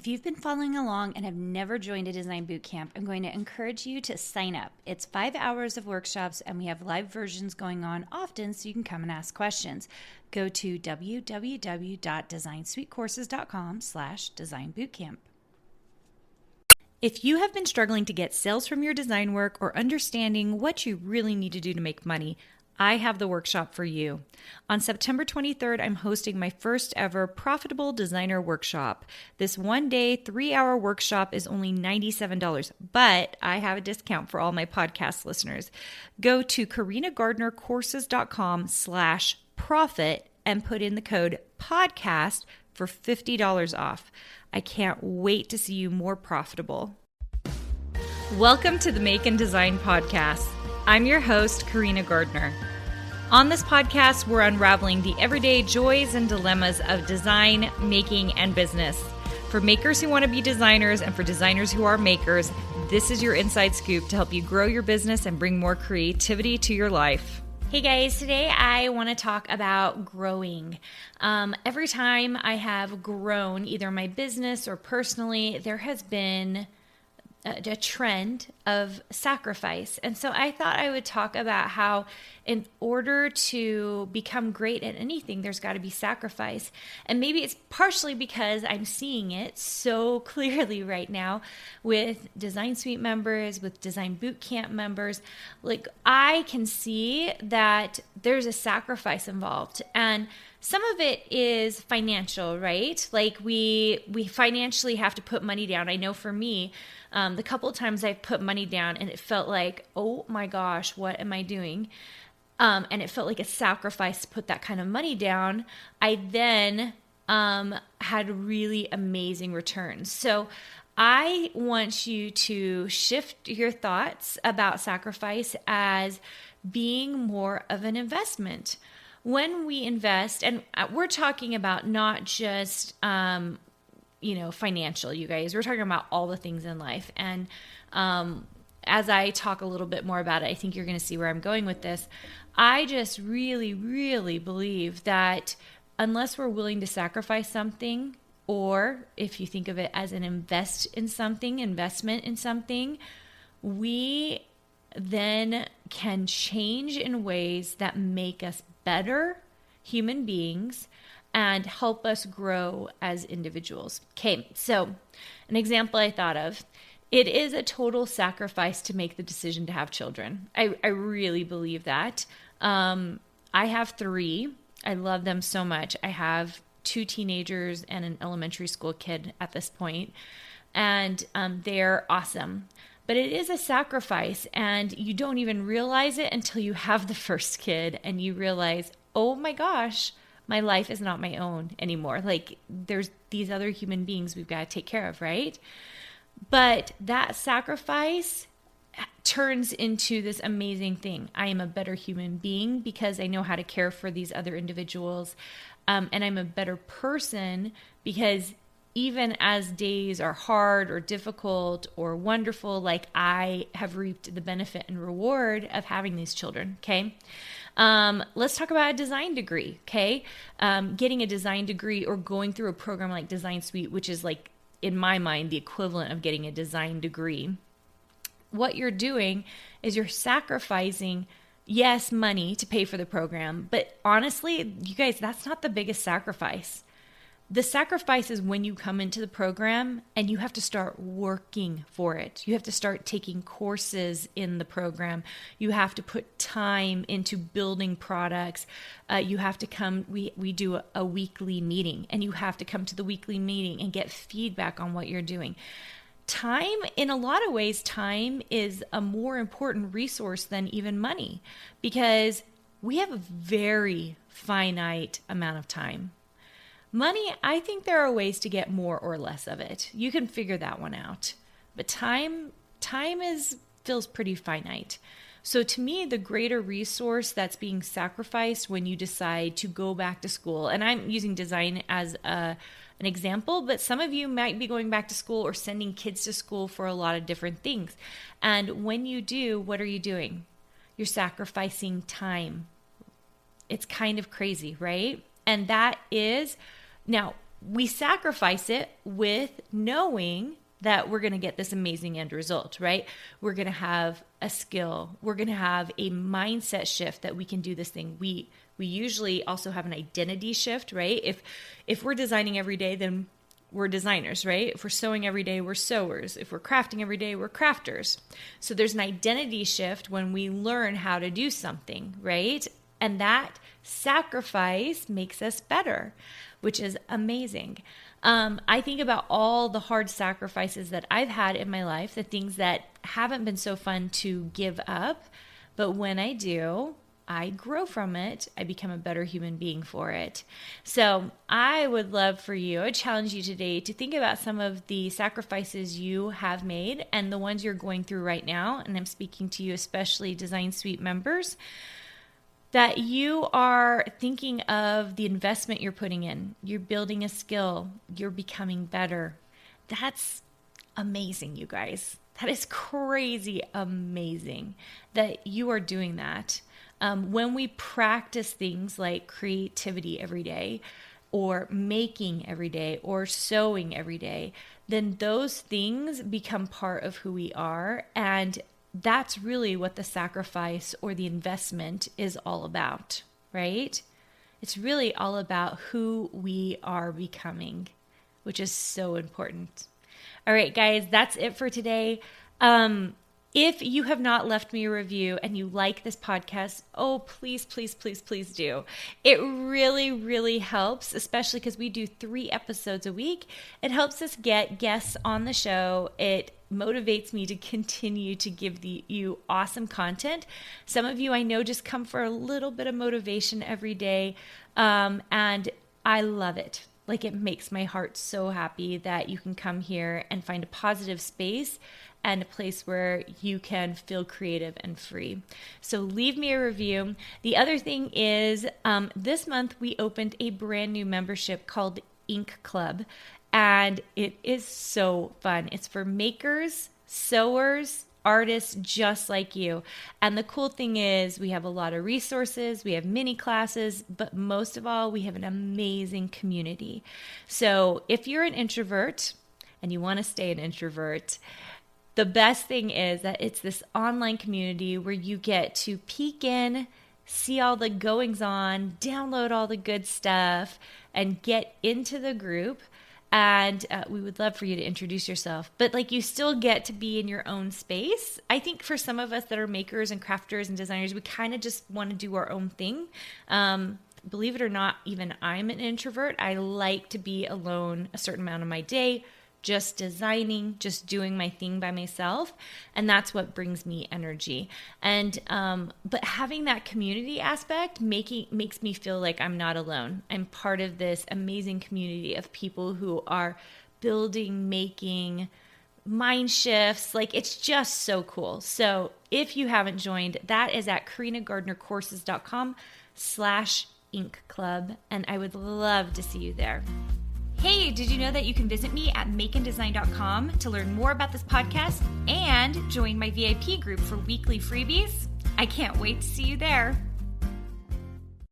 If you've been following along and have never joined a design boot camp, I'm going to encourage you to sign up. It's 5 hours of workshops and we have live versions going on often so you can come and ask questions. Go to www.designsweetcourses.com/designbootcamp. If you have been struggling to get sales from your design work or understanding what you really need to do to make money, I have the workshop for you. On September 23rd, I'm hosting my first ever Profitable Designer Workshop. This 1-day, 3-hour workshop is only $97, but I have a discount for all my podcast listeners. Go to carinagardnercourses.com/profit and put in the code podcast for $50 off. I can't wait to see you more profitable. Welcome to the Make and Design Podcast. I'm your host, Carina Gardner. On this podcast, we're unraveling the everyday joys and dilemmas of design, making, and business. For makers who want to be designers and for designers who are makers, this is your inside scoop to help you grow your business and bring more creativity to your life. Hey guys, today I want to talk about growing. Every time I have grown, either my business or personally, there has been a trend of sacrifice. And so I thought I would talk about how in order to become great at anything, there's got to be sacrifice. And maybe it's partially because I'm seeing it so clearly right now with Design Suite members, with Design Bootcamp members. Like I can see that there's a sacrifice involved. And some of it is financial, right? Like we financially have to put money down. I know for me, the couple of times I've put money down and it felt like, oh my gosh, what am I doing? And it felt like a sacrifice to put that kind of money down. I then had really amazing returns. So I want you to shift your thoughts about sacrifice as being more of an investment. When we invest, and we're talking about not just, financial, you guys, we're talking about all the things in life. And as I talk a little bit more about it, I think you're going to see where I'm going with this. I just really, really believe that unless we're willing to sacrifice something, or if you think of it as an investment in something, we then can change in ways that make us better human beings and help us grow as individuals. Okay, so an example I thought of, it is a total sacrifice to make the decision to have children. I really believe that. I have 3. I love them so much. I have 2 teenagers and an elementary school kid at this point, and they're awesome. But it is a sacrifice, and you don't even realize it until you have the first kid and you realize, oh my gosh, my life is not my own anymore. Like there's these other human beings we've got to take care of, right? But that sacrifice turns into this amazing thing. I am a better human being because I know how to care for these other individuals. And I'm a better person because even as days are hard or difficult or wonderful, like I have reaped the benefit and reward of having these children, okay? Let's talk about a design degree, okay? Getting a design degree or going through a program like Design Suite, which is like, in my mind, the equivalent of getting a design degree. What you're doing is you're sacrificing, yes, money to pay for the program, but honestly, you guys, that's not the biggest sacrifice. The sacrifice is when you come into the program and you have to start working for it. You have to start taking courses in the program. You have to put time into building products. You have to come, we do a weekly meeting, and you have to come to the weekly meeting and get feedback on what you're doing. Time, in a lot of ways, time is a more important resource than even money because we have a very finite amount of time. Money, I think there are ways to get more or less of it. You can figure that one out. But time feels pretty finite. So to me, the greater resource that's being sacrificed when you decide to go back to school, and I'm using design as an example, but some of you might be going back to school or sending kids to school for a lot of different things. And when you do, what are you doing? You're sacrificing time. It's kind of crazy, right? And that is, now, we sacrifice it with knowing that we're going to get this amazing end result, right? We're going to have a skill. We're going to have a mindset shift that we can do this thing. We usually also have an identity shift, right? If we're designing every day, then we're designers, right? If we're sewing every day, we're sewers. If we're crafting every day, we're crafters. So there's an identity shift when we learn how to do something, right? And that sacrifice makes us better, which is amazing. I think about all the hard sacrifices that I've had in my life, the things that haven't been so fun to give up, but when I do, I grow from it. I become a better human being for it. So I would love for you, I would challenge you today to think about some of the sacrifices you have made and the ones you're going through right now. And I'm speaking to you, especially Design Suite members, that you are thinking of the investment you're putting in. You're building a skill. You're becoming better. That's amazing, you guys. That is crazy amazing that you are doing that. When we practice things like creativity every day, or making every day, or sewing every day, then those things become part of who we are. And that's really what the sacrifice or the investment is all about, right? It's really all about who we are becoming, which is so important. All right, guys, that's it for today. If you have not left me a review and you like this podcast, oh, please, please, please, please do. It really, really helps, especially because we do 3 episodes a week. It helps us get guests on the show. It motivates me to continue to give you awesome content. Some of you I know just come for a little bit of motivation every day, and I love it. Like, it makes my heart so happy that you can come here and find a positive space and a place where you can feel creative and free. So leave me a review. The other thing is, this month we opened a brand new membership called Ink Club, and it is so fun. It's for makers, sewers, artists just like you. And the cool thing is we have a lot of resources, we have mini classes, but most of all, we have an amazing community. So if you're an introvert and you want to stay an introvert, the best thing is that it's this online community where you get to peek in, see all the goings on, download all the good stuff, and get into the group. And we would love for you to introduce yourself. But like, you still get to be in your own space. I think for some of us that are makers and crafters and designers, we kind of just want to do our own thing. Believe it or not, even I'm an introvert. I like to be alone a certain amount of my day, just designing, just doing my thing by myself. And that's what brings me energy. And, but having that community aspect makes me feel like I'm not alone. I'm part of this amazing community of people who are building, making mind shifts. Like, it's just so cool. So if you haven't joined, that is at carinagardnercourses.com/Ink Club. And I would love to see you there. Hey, did you know that you can visit me at makeanddesign.com to learn more about this podcast and join my VIP group for weekly freebies? I can't wait to see you there.